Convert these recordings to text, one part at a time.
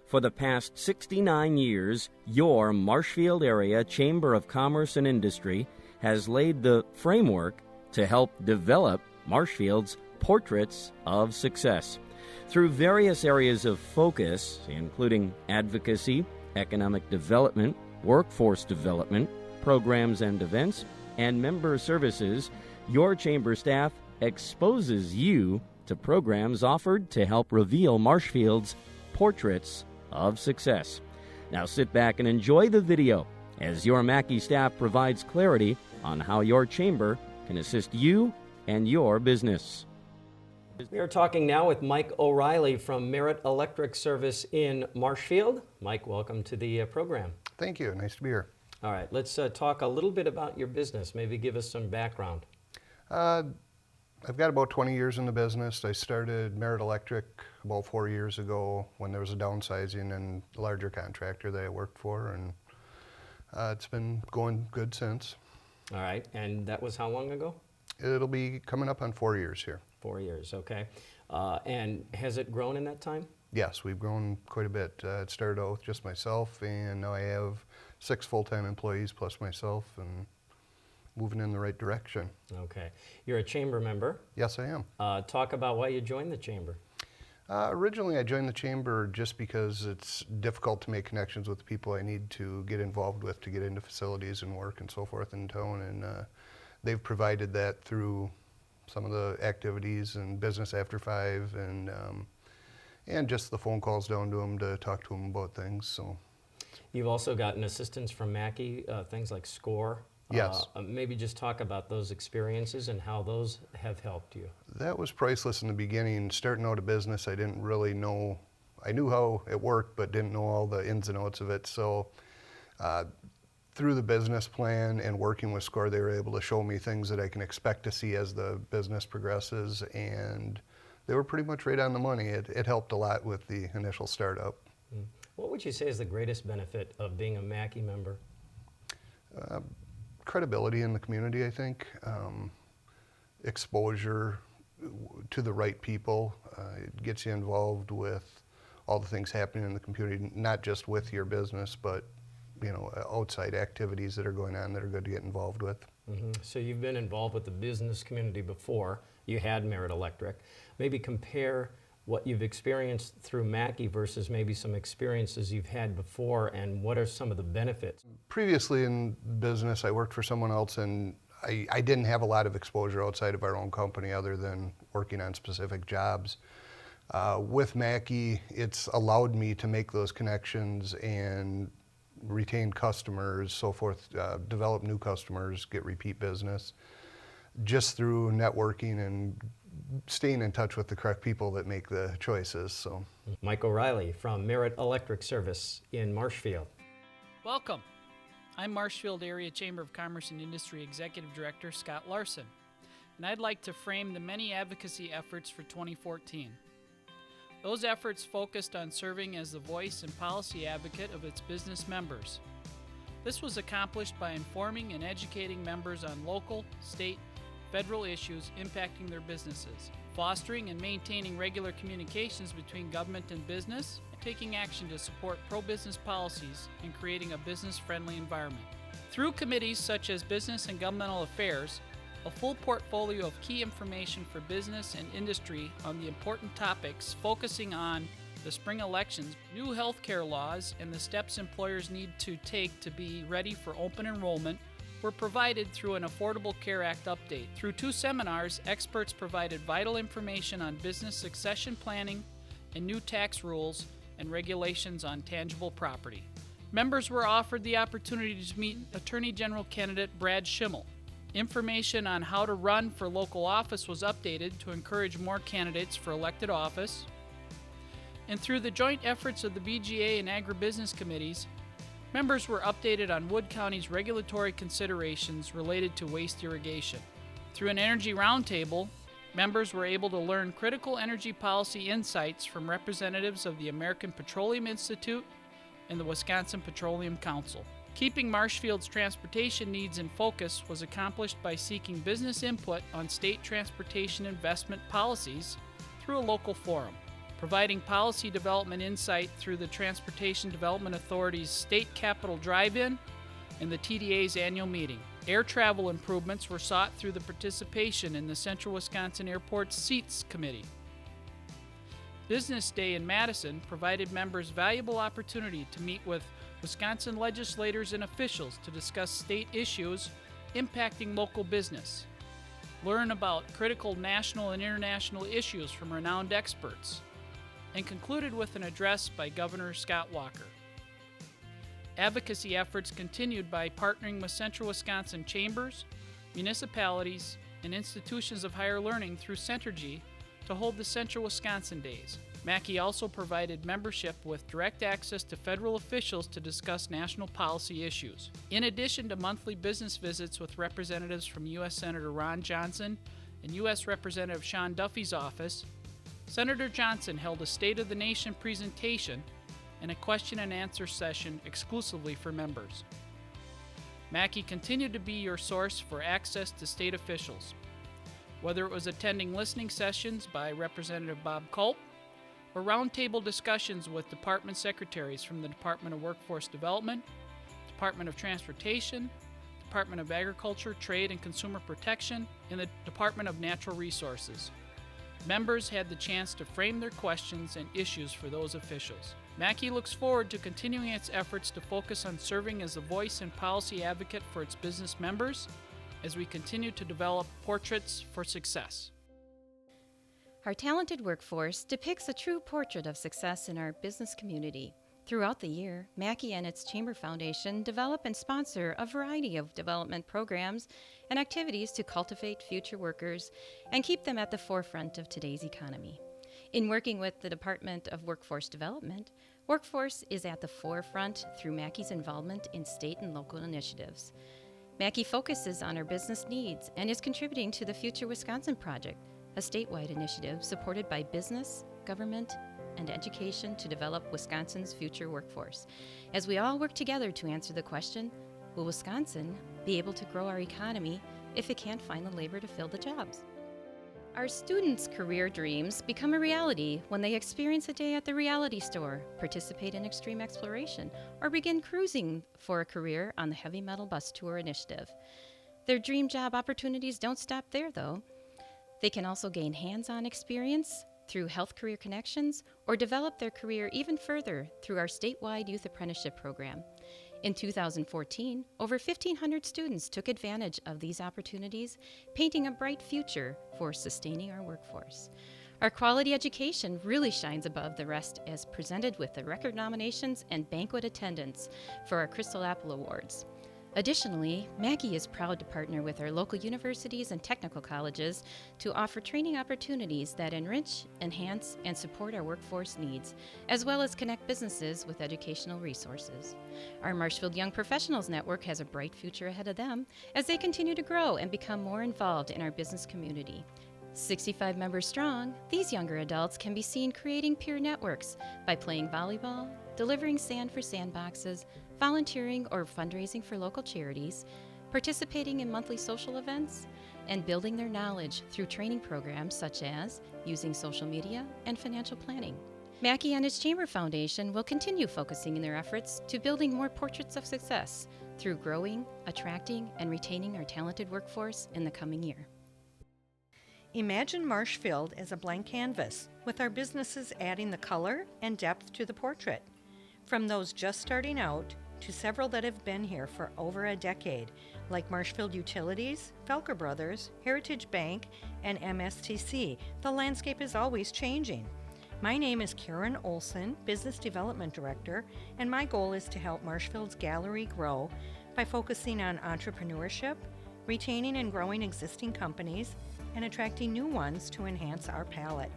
For the past 69 years, your Marshfield Area Chamber of Commerce and Industry has laid the framework to help develop Marshfield's portraits of success. Through various areas of focus, including advocacy, economic development, workforce development, programs and events, and member services, your chamber staff exposes you to programs offered to help reveal Marshfield's portraits of success. Now sit back and enjoy the video as your MACCI staff provides clarity on how your chamber can assist you and your business. We are talking now with Mike O'Reilly from Merit Electric Service in Marshfield. Mike, welcome to the program. Thank you. Nice to be here. All right, let's talk a little bit about your business. Maybe give us some background. I've got about 20 years in the business. I started Merit Electric about 4 years ago when there was a downsizing and a larger contractor that I worked for, and it's been going good since. All right, and that was how long ago? It'll be coming up on 4 years here. 4 years, okay. And has it grown in that time? Yes, we've grown quite a bit. It started out with just myself, and now I have 6 full-time employees plus myself, and moving in the right direction. Okay. You're a chamber member. Yes, I am. Talk about why you joined the chamber. Originally, I joined the chamber just because it's difficult to make connections with the people I need to get involved with to get into facilities and work and so forth in town, and they've provided that through some of the activities and Business After 5 and just the phone calls down to them to talk to them about things. So, you've also gotten assistance from MACCI, things like SCORE. Yes. Maybe just talk about those experiences and how those have helped you. That was priceless in the beginning. Starting out a business, I didn't really know. I knew how it worked, but didn't know all the ins and outs of it. So through the business plan and working with SCORE, they were able to show me things that I can expect to see as the business progresses, and they were pretty much right on the money. It helped a lot with the initial startup. What would you say is the greatest benefit of being a MACCI member? Credibility in the community, I think. Exposure to the right people. It gets you involved with all the things happening in the community, not just with your business, but outside activities that are going on that are good to get involved with. Mm-hmm. So you've been involved with the business community before. You had Merit Electric. Maybe compare what you've experienced through MACCI versus maybe some experiences you've had before, and what are some of the benefits? Previously in business, I worked for someone else, and I didn't have a lot of exposure outside of our own company other than working on specific jobs. With MACCI, it's allowed me to make those connections and retain customers, so forth, develop new customers, get repeat business, just through networking and staying in touch with the correct people that make the choices. So, Mike O'Reilly from Merit Electric Service in Marshfield. Welcome. I'm Marshfield Area Chamber of Commerce and Industry Executive Director Scott Larson, and I'd like to frame the many advocacy efforts for 2014. Those efforts focused on serving as the voice and policy advocate of its business members. This was accomplished by informing and educating members on local, state, federal issues impacting their businesses, fostering and maintaining regular communications between government and business, and taking action to support pro-business policies and creating a business-friendly environment. Through committees such as Business and Governmental Affairs, a full portfolio of key information for business and industry on the important topics focusing on the spring elections, new healthcare laws, and the steps employers need to take to be ready for open enrollment were provided through an Affordable Care Act update. Through 2 seminars, experts provided vital information on business succession planning and new tax rules and regulations on tangible property. Members were offered the opportunity to meet Attorney General candidate Brad Schimmel. Information on how to run for local office was updated to encourage more candidates for elected office. And through the joint efforts of the BGA and agribusiness committees, members were updated on Wood County's regulatory considerations related to waste irrigation. Through an energy roundtable, members were able to learn critical energy policy insights from representatives of the American Petroleum Institute and the Wisconsin Petroleum Council. Keeping Marshfield's transportation needs in focus was accomplished by seeking business input on state transportation investment policies through a local forum. providing policy development insight through the Transportation Development Authority's State Capitol Drive-In and the TDA's annual meeting. Air travel improvements were sought through the participation in the Central Wisconsin Airport Seats Committee. Business Day in Madison provided members valuable opportunity to meet with Wisconsin legislators and officials to discuss state issues impacting local business, learn about critical national and international issues from renowned experts, and concluded with an address by Governor Scott Walker. Advocacy efforts continued by partnering with Central Wisconsin chambers, municipalities, and institutions of higher learning through Centergy to hold the Central Wisconsin Days. MACCI also provided membership with direct access to federal officials to discuss national policy issues. In addition to monthly business visits with representatives from U.S. Senator Ron Johnson and U.S. Representative Sean Duffy's office, Senator Johnson held a State of the Nation presentation and a question and answer session exclusively for members. MACCI continued to be your source for access to state officials, whether it was attending listening sessions by Representative Bob Culp or roundtable discussions with department secretaries from the Department of Workforce Development, Department of Transportation, Department of Agriculture, Trade and Consumer Protection, and the Department of Natural Resources. Members had the chance to frame their questions and issues for those officials. MACCI looks forward to continuing its efforts to focus on serving as a voice and policy advocate for its business members as we continue to develop portraits for success. Our talented workforce depicts a true portrait of success in our business community. Throughout the year, MACCI and its Chamber Foundation develop and sponsor a variety of development programs and activities to cultivate future workers and keep them at the forefront of today's economy. In working with the Department of Workforce Development, Workforce is at the forefront through MACCI's involvement in state and local initiatives. MACCI focuses on our business needs and is contributing to the Future Wisconsin Project, a statewide initiative supported by business, government, and education to develop Wisconsin's future workforce. As we all work together to answer the question, will Wisconsin be able to grow our economy if it can't find the labor to fill the jobs? Our students' career dreams become a reality when they experience a day at the reality store, participate in extreme exploration, or begin cruising for a career on the Heavy Metal Bus Tour initiative. Their dream job opportunities don't stop there, though. They can also gain hands-on experience through Health Career Connections or develop their career even further through our statewide youth apprenticeship program. In 2014, over 1,500 students took advantage of these opportunities, painting a bright future for sustaining our workforce. Our quality education really shines above the rest as presented with the record nominations and banquet attendance for our Crystal Apple Awards. Additionally, MACCI is proud to partner with our local universities and technical colleges to offer training opportunities that enrich, enhance, and support our workforce needs, as well as connect businesses with educational resources. Our Marshfield Young Professionals Network has a bright future ahead of them as they continue to grow and become more involved in our business community. 65 members strong, these younger adults can be seen creating peer networks by playing volleyball, delivering sand for sandboxes, volunteering or fundraising for local charities, participating in monthly social events, and building their knowledge through training programs such as using social media and financial planning. MACCI and its Chamber Foundation will continue focusing in their efforts to building more portraits of success through growing, attracting, and retaining our talented workforce in the coming year. Imagine Marshfield as a blank canvas, with our businesses adding the color and depth to the portrait. From those just starting out to several that have been here for over a decade, like Marshfield Utilities, Felker Brothers, Heritage Bank, and MSTC, the landscape is always changing. My name is Karen Olson, Business Development Director, and my goal is to help Marshfield's gallery grow by focusing on entrepreneurship, retaining and growing existing companies, and attracting new ones to enhance our palette.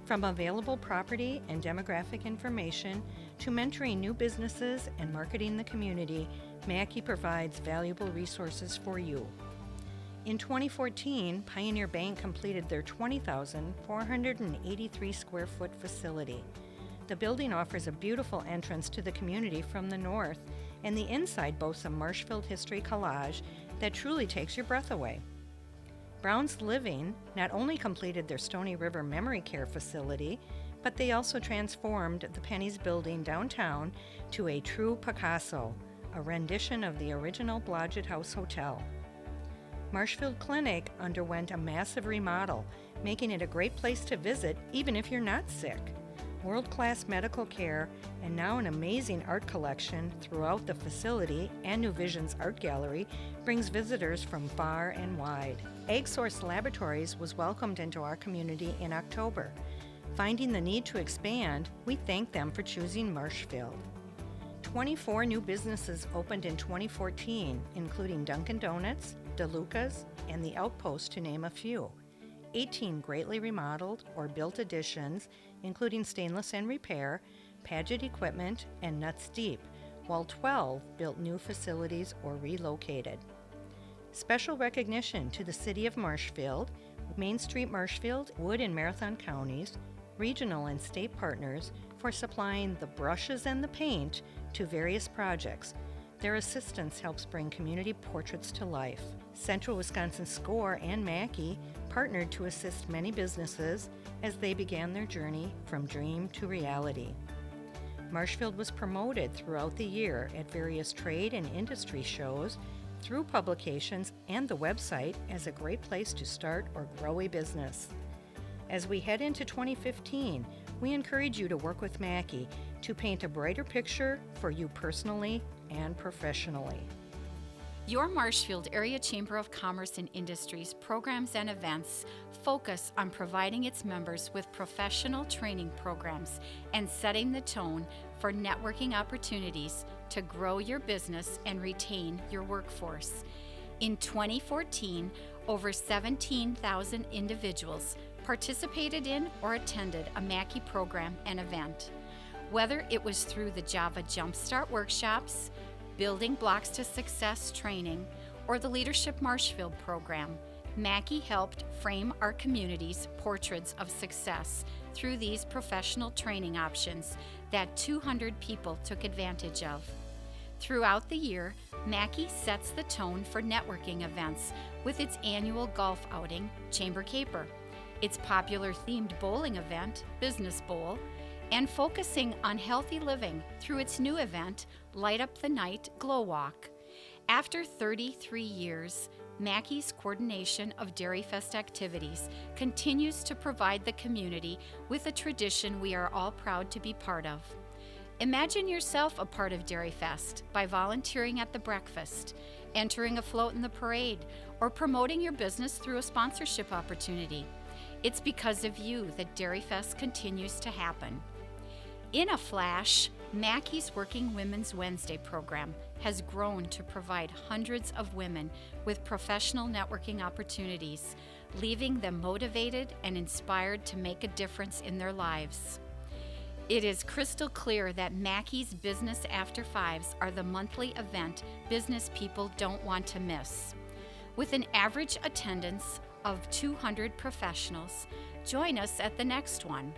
From available property and demographic information to mentoring new businesses and marketing the community, MACCI provides valuable resources for you. In 2014, Pioneer Bank completed their 20,483 square foot facility. The building offers a beautiful entrance to the community from the north, and the inside boasts a Marshfield history collage that truly takes your breath away. Brown's Living not only completed their Stony River Memory Care facility, but they also transformed the Penny's building downtown to a true Picasso, a rendition of the original Blodgett House Hotel. Marshfield Clinic underwent a massive remodel, making it a great place to visit even if you're not sick. World-class medical care and now an amazing art collection throughout the facility and New Vision's art gallery brings visitors from far and wide. Egg Source Laboratories was welcomed into our community in October. Finding the need to expand, we thank them for choosing Marshfield. 24 new businesses opened in 2014, including Dunkin' Donuts, DeLuca's, and The Outpost, to name a few. 18 greatly remodeled or built additions, including Stainless and Repair, Paget Equipment, and Nuts Deep, while 12 built new facilities or relocated. Special recognition to the City of Marshfield, Main Street Marshfield, Wood and Marathon counties, regional and state partners for supplying the brushes and the paint to various projects. Their assistance helps bring community portraits to life. Central Wisconsin SCORE and MACCI partnered to assist many businesses as they began their journey from dream to reality. Marshfield was promoted throughout the year at various trade and industry shows, through publications and the website as a great place to start or grow a business. As we head into 2015, we encourage you to work with MACCI to paint a brighter picture for you personally and professionally. Your Marshfield Area Chamber of Commerce and Industries programs and events focus on providing its members with professional training programs and setting the tone for networking opportunities to grow your business and retain your workforce. In 2014, over 17,000 individuals participated in or attended a MACCI program and event. Whether it was through the Java Jumpstart workshops, Building Blocks to Success training, or the Leadership Marshfield program, MACCI helped frame our community's portraits of success through these professional training options that 200 people took advantage of. Throughout the year, MACCI sets the tone for networking events with its annual golf outing, Chamber Caper, its popular themed bowling event, Business Bowl, and focusing on healthy living through its new event, Light Up the Night Glow Walk. After 33 years, MACCI's coordination of Dairy Fest activities continues to provide the community with a tradition we are all proud to be part of. Imagine yourself a part of Dairy Fest by volunteering at the breakfast, entering a float in the parade, or promoting your business through a sponsorship opportunity. It's because of you that Dairy Fest continues to happen. In a flash, MACCI's Working Women's Wednesday program has grown to provide hundreds of women with professional networking opportunities, leaving them motivated and inspired to make a difference in their lives. It is crystal clear that MACCI's Business After Fives are the monthly event business people don't want to miss. With an average attendance of 200 professionals, join us at the next one.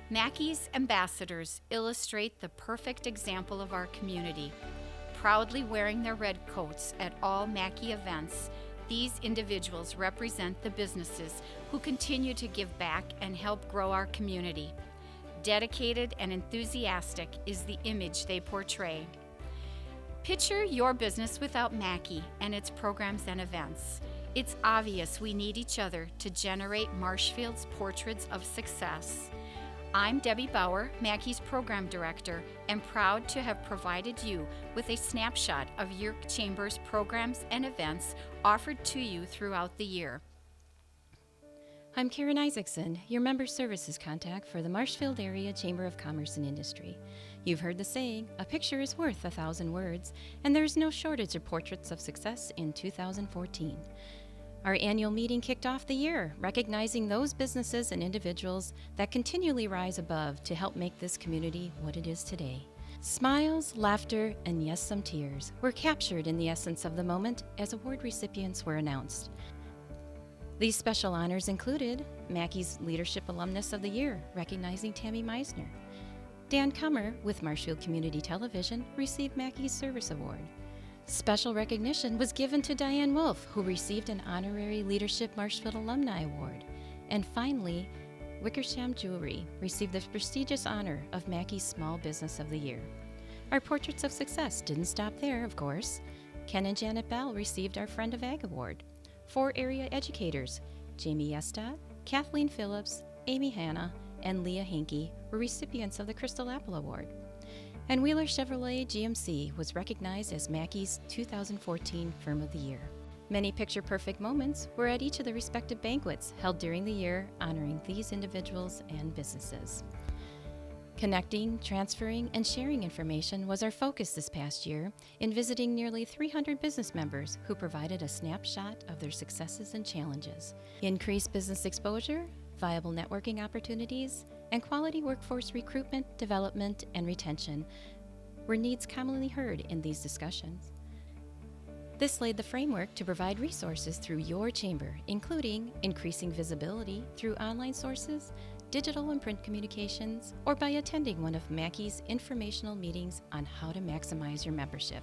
MACCI's ambassadors illustrate the perfect example of our community. Proudly wearing their red coats at all MACCI events, these individuals represent the businesses who continue to give back and help grow our community. Dedicated and enthusiastic is the image they portray. Picture your business without MACCI and its programs and events. It's obvious we need each other to generate Marshfield's portraits of success. I'm Debbie Bauer, MACCI's Program Director, and proud to have provided you with a snapshot of your Chamber's programs and events offered to you throughout the year. I'm Karen Isaacson, your Member Services contact for the Marshfield Area Chamber of Commerce and Industry. You've heard the saying, a picture is worth 1,000 words, and there's no shortage of portraits of success in 2014. Our annual meeting kicked off the year, recognizing those businesses and individuals that continually rise above to help make this community what it is today. Smiles, laughter, and yes, some tears were captured in the essence of the moment as award recipients were announced. These special honors included MACCI's Leadership Alumnus of the Year, recognizing Tammy Meisner. Dan Kummer with Marshfield Community Television received MACCI's Service Award. Special recognition was given to Diane Wolf, who received an Honorary Leadership Marshfield Alumni Award. And finally, Wickersham Jewelry received the prestigious honor of MACCI's Small Business of the Year. Our portraits of success didn't stop there, of course. Ken and Janet Bell received our Friend of Ag Award. 4 area educators, Jamie Yestad, Kathleen Phillips, Amy Hanna, and Leah Hinkey, were recipients of the Crystal Apple Award. And Wheeler Chevrolet GMC was recognized as MACCI's 2014 Firm of the Year. Many picture-perfect moments were at each of the respective banquets held during the year honoring these individuals and businesses. Connecting, transferring, and sharing information was our focus this past year in visiting nearly 300 business members who provided a snapshot of their successes and challenges. Increased business exposure, viable networking opportunities, and quality workforce recruitment, development, and retention were needs commonly heard in these discussions. This laid the framework to provide resources through your chamber, including increasing visibility through online sources, digital and print communications, or by attending one of MACCI's informational meetings on how to maximize your membership.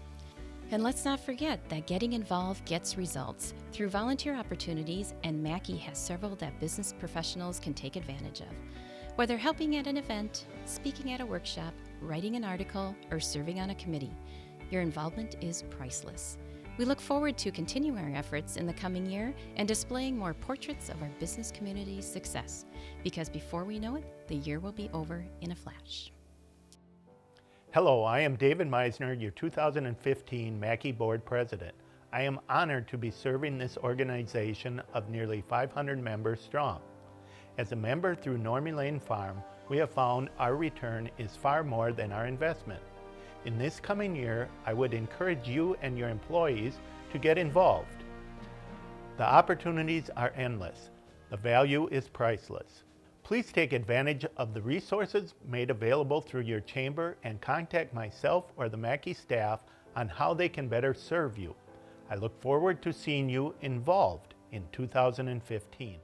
And let's not forget that getting involved gets results through volunteer opportunities, and MACCI has several that business professionals can take advantage of. Whether helping at an event, speaking at a workshop, writing an article, or serving on a committee, your involvement is priceless. We look forward to continuing our efforts in the coming year and displaying more portraits of our business community's success, because before we know it, the year will be over in a flash. Hello, I am David Meisner, your 2015 MACCI Board President. I am honored to be serving this organization of nearly 500 members strong. As a member through Normie Lane Farm, we have found our return is far more than our investment. In this coming year, I would encourage you and your employees to get involved. The opportunities are endless. The value is priceless. Please take advantage of the resources made available through your chamber and contact myself or the MACCI staff on how they can better serve you. I look forward to seeing you involved in 2015.